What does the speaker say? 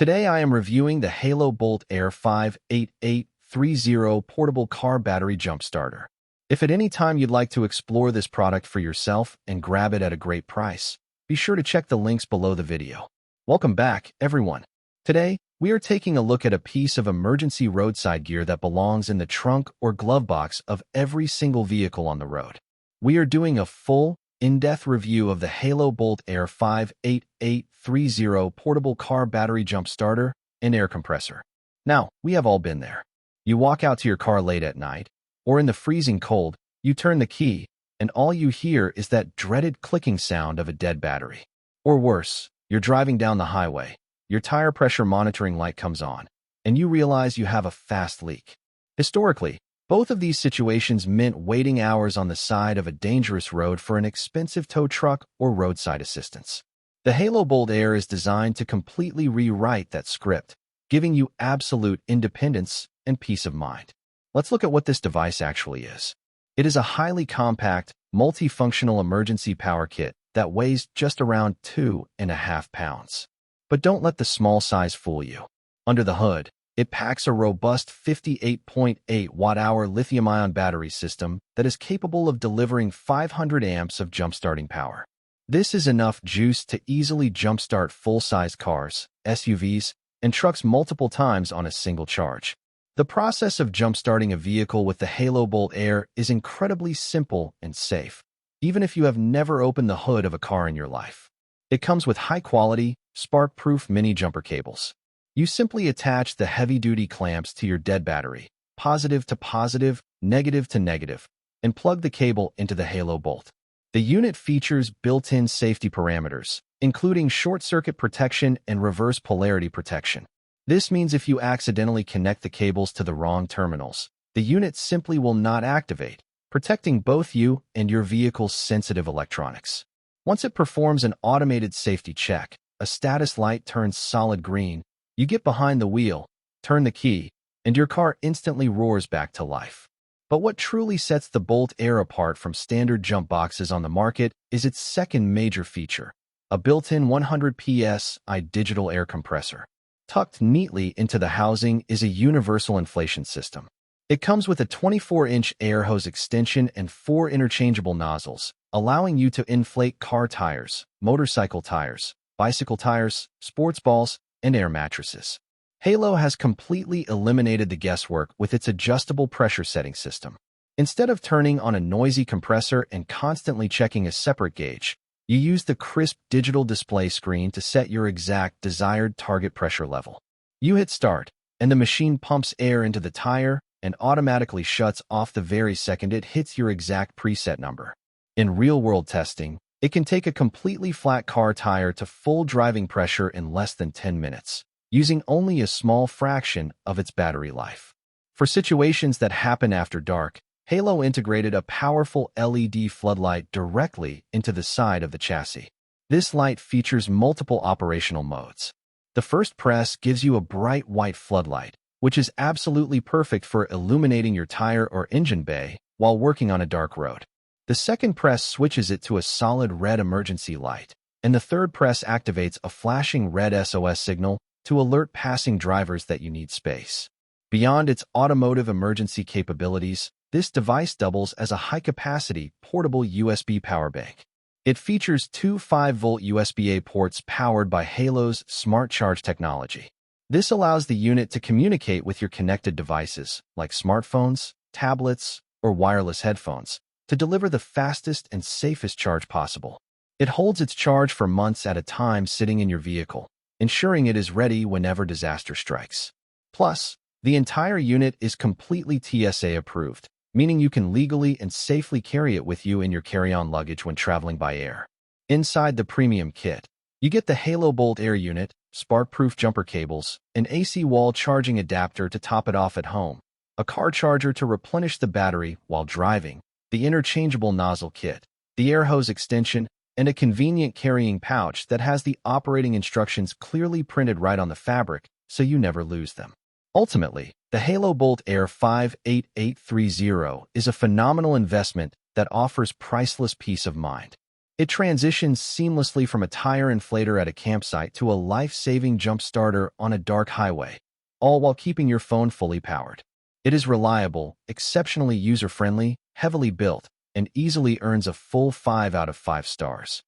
Today I am reviewing the Halo Bolt Air 58830 portable car battery jump starter. If at any time you'd like to explore this product for yourself and grab it at a great price, be sure to check the links below the video. Welcome back, everyone. Today, we are taking a look at a piece of emergency roadside gear that belongs in the trunk or glove box of every single vehicle on the road. We are doing a full, in-depth review of the Halo Bolt Air 58830 portable car battery jump starter and air compressor. Now, we have all been there. You walk out to your car late at night, or in the freezing cold, you turn the key, and all you hear is that dreaded clicking sound of a dead battery. Or worse, you're driving down the highway, your tire pressure monitoring light comes on, and you realize you have a fast leak. Historically, both of these situations meant waiting hours on the side of a dangerous road for an expensive tow truck or roadside assistance. The Halo Bolt Air is designed to completely rewrite that script, giving you absolute independence and peace of mind. Let's look at what this device actually is. It is a highly compact, multifunctional emergency power kit that weighs just around 2.5 pounds. But don't let the small size fool you. Under the hood, it packs a robust 58.8 watt-hour lithium-ion battery system that is capable of delivering 500 amps of jump-starting power. This is enough juice to easily jump-start full-size cars, SUVs, and trucks multiple times on a single charge. The process of jump-starting a vehicle with the Halo Bolt Air is incredibly simple and safe, even if you have never opened the hood of a car in your life. It comes with high-quality, spark-proof mini jumper cables. You simply attach the heavy-duty clamps to your dead battery, positive to positive, negative to negative, and plug the cable into the Halo Bolt. The unit features built-in safety parameters, including short-circuit protection and reverse polarity protection. This means if you accidentally connect the cables to the wrong terminals, the unit simply will not activate, protecting both you and your vehicle's sensitive electronics. Once it performs an automated safety check, a status light turns solid green. You get behind the wheel, turn the key, and your car instantly roars back to life. But what truly sets the Bolt Air apart from standard jump boxes on the market is its second major feature, a built-in 100 psi digital air compressor. Tucked neatly into the housing is a universal inflation system. It comes with a 24-inch air hose extension and 4 interchangeable nozzles, allowing you to inflate car tires, motorcycle tires, bicycle tires, sports balls, and air mattresses. Halo has completely eliminated the guesswork with its adjustable pressure setting system. Instead of turning on a noisy compressor and constantly checking a separate gauge, you use the crisp digital display screen to set your exact desired target pressure level. You hit start, and the machine pumps air into the tire and automatically shuts off the very second it hits your exact preset number. In real-world testing, it can take a completely flat car tire to full driving pressure in less than 10 minutes, using only a small fraction of its battery life. For situations that happen after dark, Halo integrated a powerful LED floodlight directly into the side of the chassis. This light features multiple operational modes. The first press gives you a bright white floodlight, which is absolutely perfect for illuminating your tire or engine bay while working on a dark road. The second press switches it to a solid red emergency light, and the third press activates a flashing red SOS signal to alert passing drivers that you need space. Beyond its automotive emergency capabilities, this device doubles as a high-capacity, portable USB power bank. It features two 5-volt USB-A ports powered by Halo's Smart Charge technology. This allows the unit to communicate with your connected devices, like smartphones, tablets, or wireless headphones, to deliver the fastest and safest charge possible. It holds its charge for months at a time sitting in your vehicle, ensuring it is ready whenever disaster strikes. Plus, the entire unit is completely TSA-approved, meaning you can legally and safely carry it with you in your carry-on luggage when traveling by air. Inside the premium kit, you get the Halo Bolt Air unit, spark-proof jumper cables, an AC wall charging adapter to top it off at home, a car charger to replenish the battery while driving, the interchangeable nozzle kit, the air hose extension, and a convenient carrying pouch that has the operating instructions clearly printed right on the fabric so you never lose them. Ultimately, the Halo Bolt Air 58830 is a phenomenal investment that offers priceless peace of mind. It transitions seamlessly from a tire inflator at a campsite to a life-saving jump starter on a dark highway, all while keeping your phone fully powered. It is reliable, exceptionally user-friendly, heavily built, and easily earns a full 5 out of 5 stars.